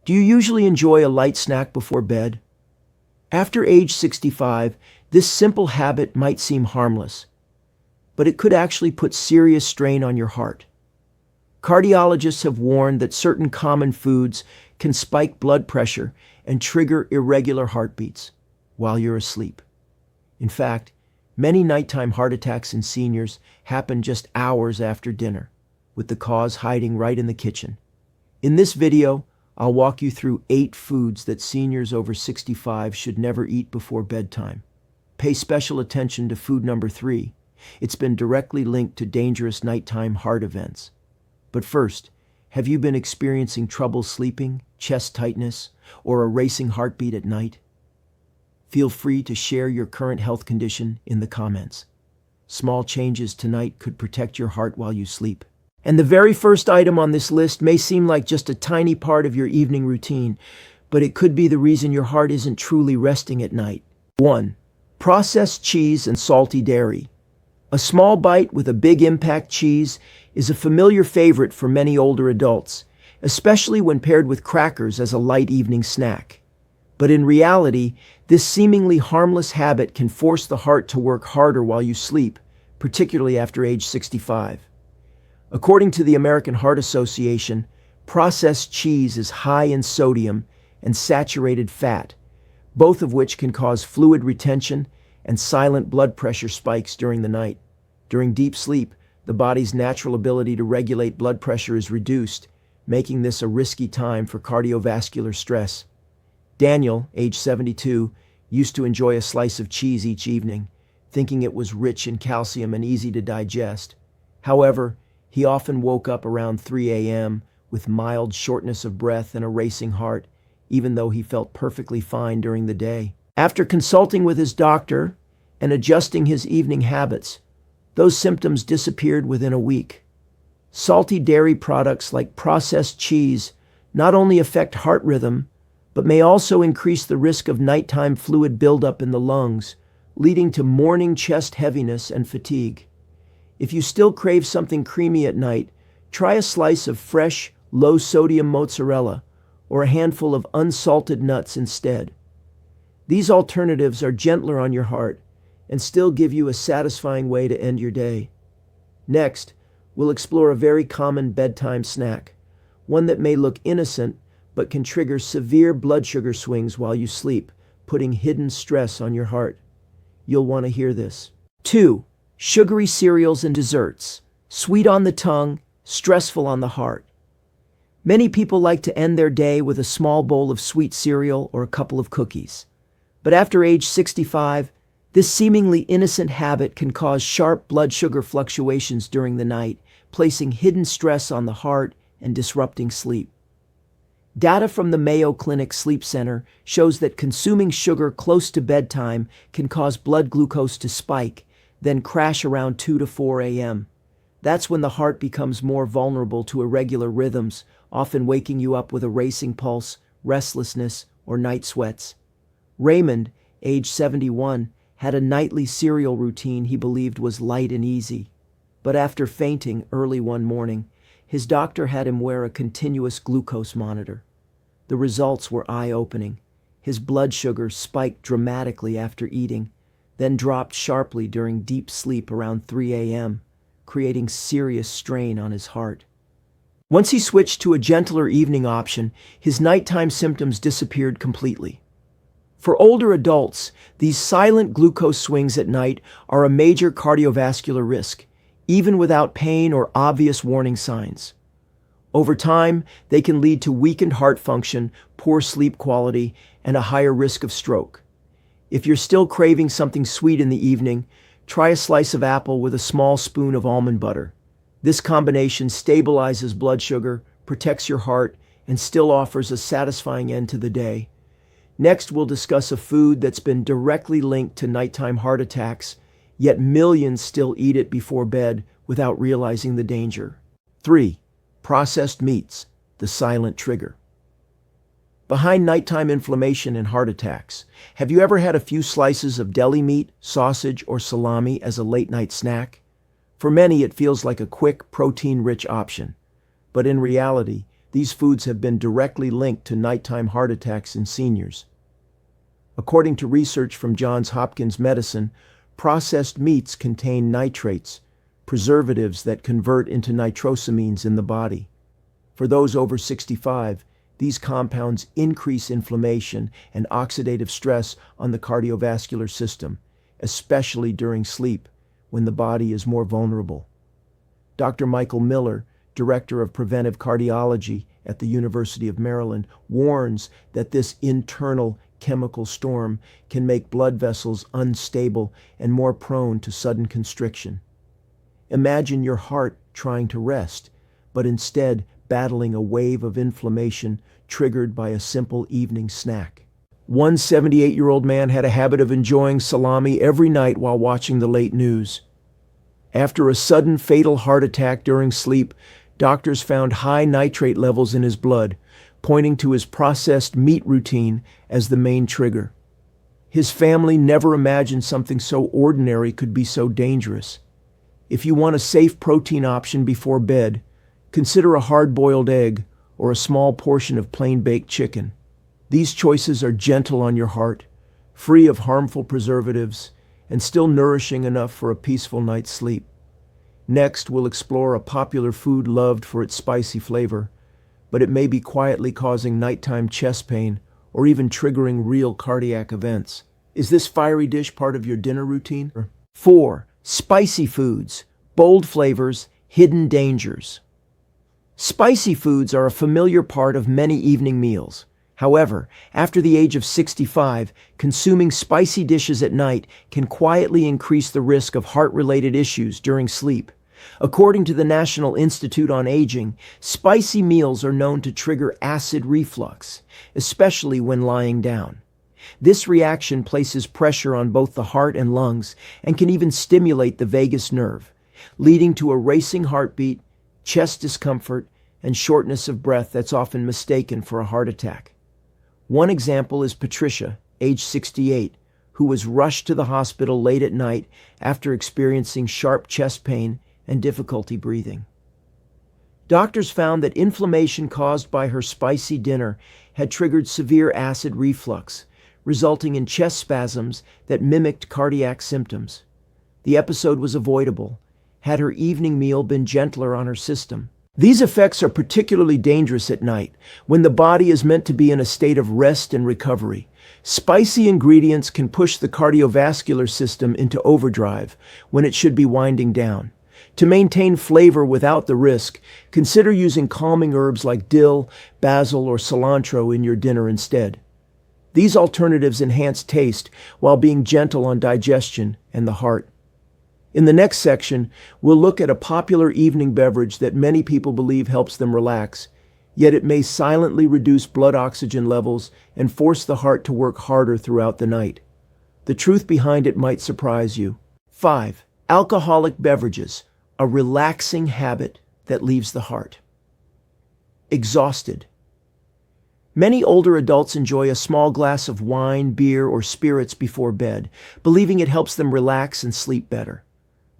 Do you usually enjoy a light snack before bed? After age 65, this simple habit might seem harmless, but it could actually put serious strain on your heart. Cardiologists have warned that certain common foods can spike blood pressure and trigger irregular heartbeats while you're asleep. In fact, many nighttime heart attacks in seniors happen just hours after dinner, with the cause hiding right in the kitchen. In this video, I'll walk you through 8 foods that seniors over 65 should never eat before bedtime. Pay special attention to food number 3. It's been directly linked to dangerous nighttime heart events. But first, have you been experiencing trouble sleeping, chest tightness, or a racing heartbeat at night? Feel free to share your current health condition in the comments. Small changes tonight could protect your heart while you sleep. And the very first item on this list may seem like just a tiny part of your evening routine, but it could be the reason your heart isn't truly resting at night. 1. Processed cheese and salty dairy. A small bite with a big impact cheese is a familiar favorite for many older adults, especially when paired with crackers as a light evening snack. But in reality, this seemingly harmless habit can force the heart to work harder while you sleep, particularly after age 65. According to the American Heart Association, processed cheese is high in sodium and saturated fat, both of which can cause fluid retention and silent blood pressure spikes during the night. During deep sleep, the body's natural ability to regulate blood pressure is reduced, making this a risky time for cardiovascular stress. Daniel, age 72, used to enjoy a slice of cheese each evening, thinking it was rich in calcium and easy to digest. However, he often woke up around 3 a.m. with mild shortness of breath and a racing heart, even though he felt perfectly fine during the day. After consulting with his doctor and adjusting his evening habits, those symptoms disappeared within a week. Salty dairy products like processed cheese not only affect heart rhythm, but may also increase the risk of nighttime fluid buildup in the lungs, leading to morning chest heaviness and fatigue. If you still crave something creamy at night, try a slice of fresh, low-sodium mozzarella or a handful of unsalted nuts instead. These alternatives are gentler on your heart and still give you a satisfying way to end your day. Next, we'll explore a very common bedtime snack, one that may look innocent but can trigger severe blood sugar swings while you sleep, putting hidden stress on your heart. You'll want to hear this. 2. Sugary cereals and desserts. Sweet on the tongue, stressful on the heart. Many people like to end their day with a small bowl of sweet cereal or a couple of cookies. But after age 65, this seemingly innocent habit can cause sharp blood sugar fluctuations during the night, placing hidden stress on the heart and disrupting sleep. Data from the Mayo Clinic Sleep Center shows that consuming sugar close to bedtime can cause blood glucose to spike, then crash around 2 to 4 a.m. That's when the heart becomes more vulnerable to irregular rhythms, often waking you up with a racing pulse, restlessness, or night sweats. Raymond, age 71, had a nightly cereal routine he believed was light and easy. But after fainting early one morning, his doctor had him wear a continuous glucose monitor. The results were eye-opening. His blood sugar spiked dramatically after eating, then dropped sharply during deep sleep around 3 a.m., creating serious strain on his heart. Once he switched to a gentler evening option, his nighttime symptoms disappeared completely. For older adults, these silent glucose swings at night are a major cardiovascular risk, even without pain or obvious warning signs. Over time, they can lead to weakened heart function, poor sleep quality, and a higher risk of stroke. If you're still craving something sweet in the evening, try a slice of apple with a small spoon of almond butter. This combination stabilizes blood sugar, protects your heart, and still offers a satisfying end to the day. Next, we'll discuss a food that's been directly linked to nighttime heart attacks, yet millions still eat it before bed without realizing the danger. 3. Processed meats, the silent trigger. Behind nighttime inflammation and heart attacks, have you ever had a few slices of deli meat, sausage, or salami as a late-night snack? For many, it feels like a quick, protein-rich option. But in reality, These foods have been directly linked to nighttime heart attacks in seniors. According to research from Johns Hopkins Medicine, processed meats contain nitrates, preservatives that convert into nitrosamines in the body. For those over 65, these compounds increase inflammation and oxidative stress on the cardiovascular system, especially during sleep, when the body is more vulnerable. Dr. Michael Miller, Director of Preventive Cardiology at the University of Maryland, warns that this internal chemical storm can make blood vessels unstable and more prone to sudden constriction. Imagine your heart trying to rest, but instead battling a wave of inflammation triggered by a simple evening snack. One 78-year-old man had a habit of enjoying salami every night while watching the late news. After a sudden fatal heart attack during sleep, doctors found high nitrate levels in his blood, pointing to his processed meat routine as the main trigger. His family never imagined something so ordinary could be so dangerous. If you want a safe protein option before bed, consider a hard-boiled egg or a small portion of plain-baked chicken. These choices are gentle on your heart, free of harmful preservatives, and still nourishing enough for a peaceful night's sleep. Next, we'll explore a popular food loved for its spicy flavor, but it may be quietly causing nighttime chest pain or even triggering real cardiac events. Is this fiery dish part of your dinner routine? 4. Spicy foods, bold flavors, hidden dangers. Spicy foods are a familiar part of many evening meals. However, after the age of 65, consuming spicy dishes at night can quietly increase the risk of heart-related issues during sleep. According to the National Institute on Aging, spicy meals are known to trigger acid reflux, especially when lying down. This reaction places pressure on both the heart and lungs and can even stimulate the vagus nerve, leading to a racing heartbeat, chest discomfort, and shortness of breath that's often mistaken for a heart attack. One example is Patricia, age 68, who was rushed to the hospital late at night after experiencing sharp chest pain and difficulty breathing. Doctors found that inflammation caused by her spicy dinner had triggered severe acid reflux, resulting in chest spasms that mimicked cardiac symptoms. The episode was avoidable, had her evening meal been gentler on her system. These effects are particularly dangerous at night, when the body is meant to be in a state of rest and recovery. Spicy ingredients can push the cardiovascular system into overdrive when it should be winding down. To maintain flavor without the risk, consider using calming herbs like dill, basil, or cilantro in your dinner instead. These alternatives enhance taste while being gentle on digestion and the heart. In the next section, we'll look at a popular evening beverage that many people believe helps them relax, yet it may silently reduce blood oxygen levels and force the heart to work harder throughout the night. The truth behind it might surprise you. 5. Alcoholic beverages, a relaxing habit that leaves the heart. Exhausted. Many older adults enjoy a small glass of wine, beer, or spirits before bed, believing it helps them relax and sleep better.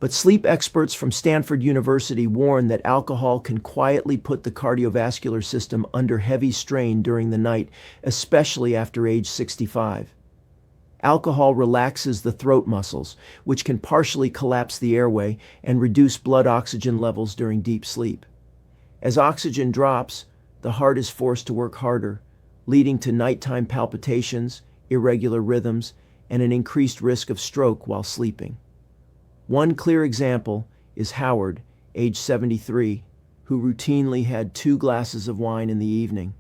But sleep experts from Stanford University warn that alcohol can quietly put the cardiovascular system under heavy strain during the night, especially after age 65. Alcohol relaxes the throat muscles, which can partially collapse the airway and reduce blood oxygen levels during deep sleep. As oxygen drops, the heart is forced to work harder, leading to nighttime palpitations, irregular rhythms, and an increased risk of stroke while sleeping. One clear example is Howard, age 73, who routinely had 2 glasses of wine in the evening.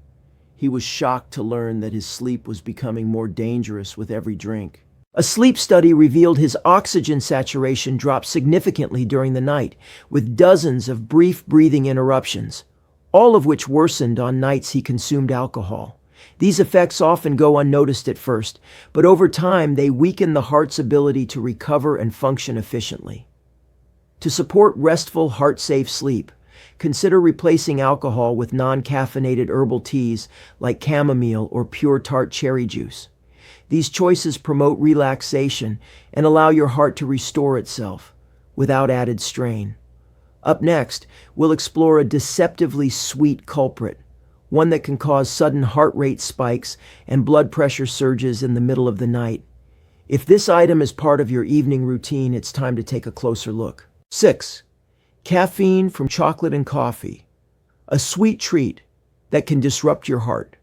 He was shocked to learn that his sleep was becoming more dangerous with every drink. A sleep study revealed his oxygen saturation dropped significantly during the night, with dozens of brief breathing interruptions, all of which worsened on nights he consumed alcohol. These effects often go unnoticed at first, but over time they weaken the heart's ability to recover and function efficiently. To support restful, heart-safe sleep, consider replacing alcohol with non-caffeinated herbal teas like chamomile or pure tart cherry juice. These choices promote relaxation and allow your heart to restore itself without added strain. Up next, we'll explore a deceptively sweet culprit, one that can cause sudden heart rate spikes and blood pressure surges in the middle of the night. If this item is part of your evening routine, it's time to take a closer look. 6. Caffeine from chocolate and coffee, a sweet treat that can disrupt your heart.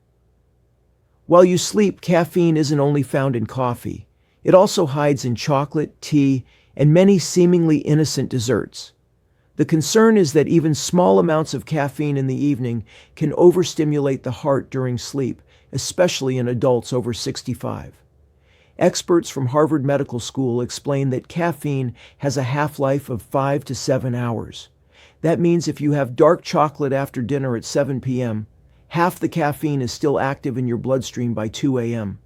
While you sleep, caffeine isn't only found in coffee. It also hides in chocolate, tea, and many seemingly innocent desserts. The concern is that even small amounts of caffeine in the evening can overstimulate the heart during sleep, especially in adults over 65. Experts from Harvard Medical School explain that caffeine has a half-life of 5 to 7 hours. That means if you have dark chocolate after dinner at 7 p.m., half the caffeine is still active in your bloodstream by 2 a.m.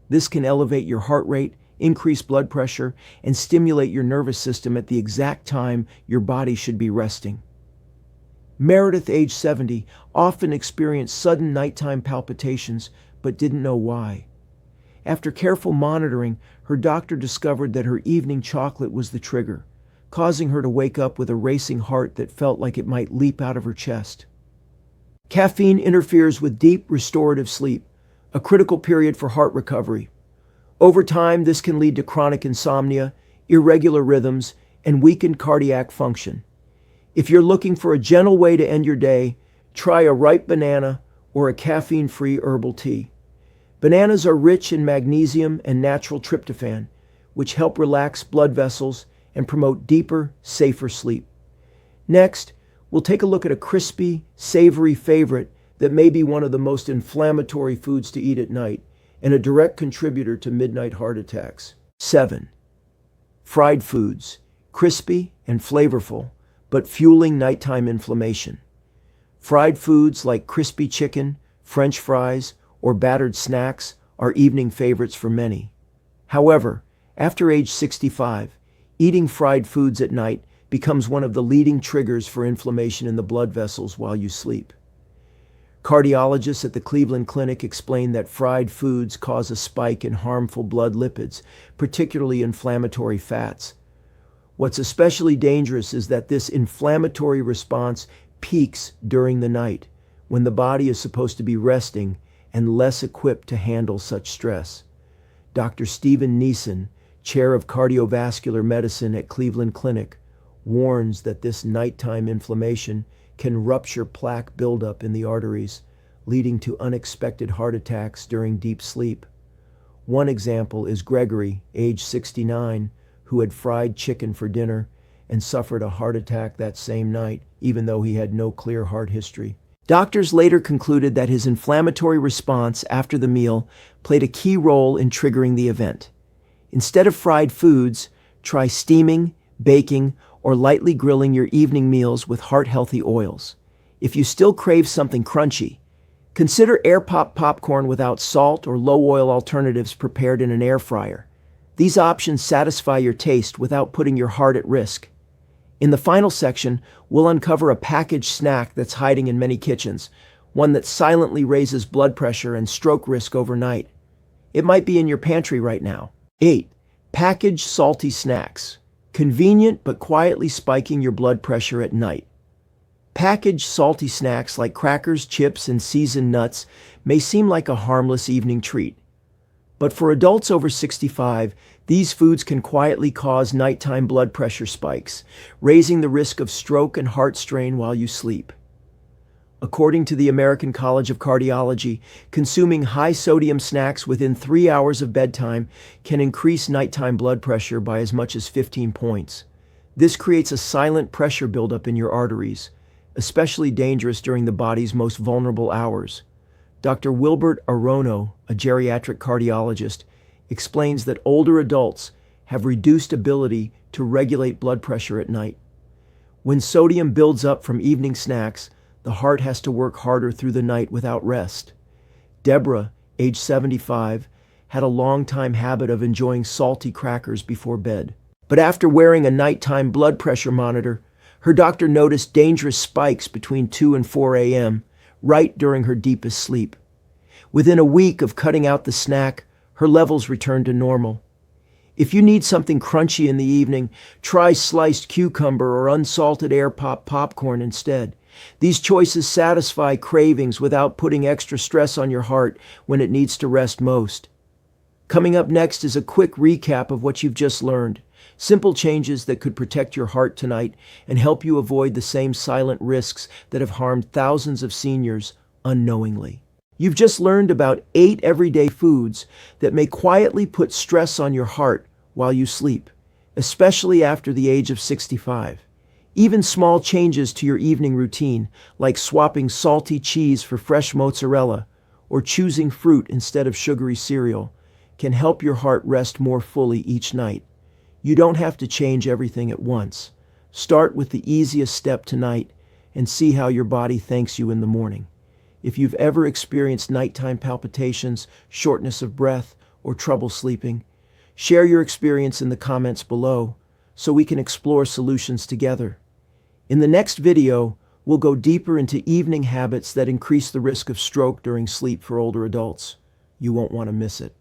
This can elevate your heart rate, increase blood pressure, and stimulate your nervous system at the exact time your body should be resting. Meredith, age 70, often experienced sudden nighttime palpitations but didn't know why. After careful monitoring, her doctor discovered that her evening chocolate was the trigger, causing her to wake up with a racing heart that felt like it might leap out of her chest. Caffeine interferes with deep, restorative sleep, a critical period for heart recovery. Over time, this can lead to chronic insomnia, irregular rhythms, and weakened cardiac function. If you're looking for a gentle way to end your day, try a ripe banana or a caffeine-free herbal tea. Bananas are rich in magnesium and natural tryptophan, which help relax blood vessels and promote deeper, safer sleep. Next, we'll take a look at a crispy, savory favorite that may be one of the most inflammatory foods to eat at night and a direct contributor to midnight heart attacks. 7. Fried foods, crispy and flavorful, but fueling nighttime inflammation. Fried foods like crispy chicken, French fries, or battered snacks are evening favorites for many. However, after age 65, eating fried foods at night becomes one of the leading triggers for inflammation in the blood vessels while you sleep. Cardiologists at the Cleveland Clinic explain that fried foods cause a spike in harmful blood lipids, particularly inflammatory fats. What's especially dangerous is that this inflammatory response peaks during the night, when the body is supposed to be resting and less equipped to handle such stress. Dr. Stephen Neeson, chair of cardiovascular medicine at Cleveland Clinic, warns that this nighttime inflammation can rupture plaque buildup in the arteries, leading to unexpected heart attacks during deep sleep. One example is Gregory, age 69, who had fried chicken for dinner and suffered a heart attack that same night, even though he had no clear heart history. Doctors later concluded that his inflammatory response after the meal played a key role in triggering the event. Instead of fried foods, try steaming, baking, or lightly grilling your evening meals with heart-healthy oils. If you still crave something crunchy, consider air-popped popcorn without salt or low-oil alternatives prepared in an air fryer. These options satisfy your taste without putting your heart at risk. In the final section, we'll uncover a packaged snack that's hiding in many kitchens, one that silently raises blood pressure and stroke risk overnight. It might be in your pantry right now. 8. Packaged salty snacks. Convenient but quietly spiking your blood pressure at night. Packaged salty snacks like crackers, chips, and seasoned nuts may seem like a harmless evening treat. But for adults over 65, these foods can quietly cause nighttime blood pressure spikes, raising the risk of stroke and heart strain while you sleep. According to the American College of Cardiology, consuming high-sodium snacks within 3 hours of bedtime can increase nighttime blood pressure by as much as 15 points. This creates a silent pressure buildup in your arteries, especially dangerous during the body's most vulnerable hours. Dr. Wilbert Arono, a geriatric cardiologist, explains that older adults have reduced ability to regulate blood pressure at night. When sodium builds up from evening snacks, the heart has to work harder through the night without rest. Deborah, age 75, had a long-time habit of enjoying salty crackers before bed. But after wearing a nighttime blood pressure monitor, her doctor noticed dangerous spikes between 2 and 4 a.m., right during her deepest sleep. Within a week of cutting out the snack, her levels returned to normal. If you need something crunchy in the evening, try sliced cucumber or unsalted air-popped popcorn instead. These choices satisfy cravings without putting extra stress on your heart when it needs to rest most. Coming up next is a quick recap of what you've just learned. Simple changes that could protect your heart tonight and help you avoid the same silent risks that have harmed thousands of seniors unknowingly. You've just learned about 8 everyday foods that may quietly put stress on your heart while you sleep, especially after the age of 65. Even small changes to your evening routine, like swapping salty cheese for fresh mozzarella or choosing fruit instead of sugary cereal, can help your heart rest more fully each night. You don't have to change everything at once. Start with the easiest step tonight and see how your body thanks you in the morning. If you've ever experienced nighttime palpitations, shortness of breath, or trouble sleeping, share your experience in the comments below so we can explore solutions together. In the next video, we'll go deeper into evening habits that increase the risk of stroke during sleep for older adults. You won't want to miss it.